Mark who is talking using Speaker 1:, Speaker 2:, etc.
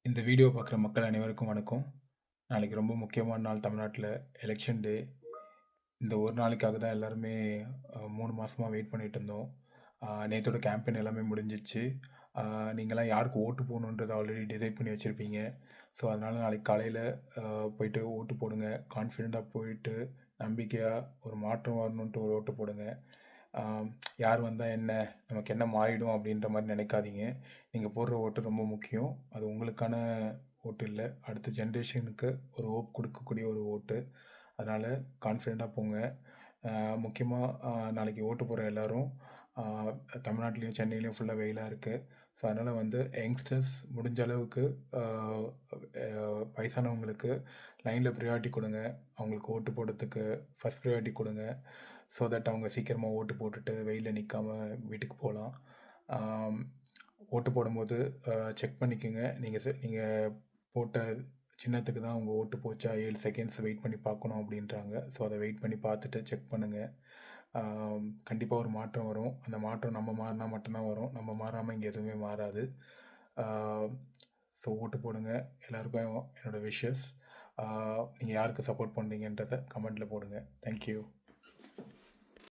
Speaker 1: இந்த வீடியோ பார்க்குற மக்கள் அனைவருக்கும் வணக்கம். நாளைக்கு ரொம்ப முக்கியமான நாள் தமிழ்நாட்டில எலெக்ஷன் டே. இந்த ஒரு நாளைக்காக தான் எல்லாருமே 3 மாசமா வெயிட் பண்ணிட்டு இருந்தோம். நேத்தோட கேம்பெயின் எல்லாமே முடிஞ்சிச்சு. நீங்கலாம் யாருக்கு ஓட்டு போடணுன்றத ஆல்ரெடி டிசைட் பண்ணி வச்சிருப்பீங்க. ஸோ, அதனால நாளைக்கு காலையில போயிட்டு ஓட்டு போடுங்க. கான்ஃபிடென்ட்டா போயிட்டு நம்பிக்கையா ஒரு மாற்றம் வரணுன்ட்டு ஒரு ஓட்டு போடுங்க. ஆ யார் வந்தா என்ன? நமக்கு என்ன மாறிடும் அப்படின்ற மாரி நினைக்காதீங்க. நீங்க போடுற ஓட்டு ரொம்ப முக்கியம். அது உங்களுக்கான ஓட்டு இல்ல. அடுத்த ஜெனரேஷனுக்கு ஒரு ஹோப் குடுக்கக்கூடிய ஒரு ஓட்டு. அதனால கான்ஃபிடென்ட்டா போங்க. முக்கியமா நாளைக்கு ஓட்டு போடுற எல்லாரும் ஆ தமிழ்நாட்டிலயும், சென்னையிலயும் ஃபுல்லா வெயிலா இருக்கு. ஸோ, அதனால வந்து யங்ஸ்டர்ஸ் முடிஞ்ச அளவுக்கு ஆ அ வயசானவங்களுக்கு லைன்ல ப்ரியாரிட்டி குடுங்க. அவங்களுக்கு ஓட்டு போடுறதுக்கு ஃபர்ஸ்ட் ப்ரியாரிட்டி குடுங்க. ஸோ தட் அவங்க சீக்கிரமா ஓட்டு போட்டுட்டு வெயில்ல நிக்காம வீட்டுக்கு போலாம். ஆம், ஓட்டு போடும்போது செக் பண்ணிக்கங்க. நீங்க போட்ட சின்னத்துக்கு தான் உங்க ஓட்டு போச்சா 7 செகண்ட்ஸ் வெயிட் பண்ணி பார்க்கணும் அப்படின்றாங்க. ஸோ அத வெயிட் பண்ணி பார்த்துட்டு செக் பண்ணுங்க. கண்டிப்பா ஒரு மாற்றம் வரும். அந்த மாற்றம் நம்ம மாறுனா மட்டும் தான் வரும். நம்ம மாறாம இங்க எதுவுமே மாறாது. ஆ ஸோ ஓட்டு போடுங்க. எல்லாருக்கும் என்னோட விஷஸ். நீங்க யாருக்கு சப்போர்ட் பண்றீங்கன்றத கமெண்ட்ல போடுங்க. Thank you.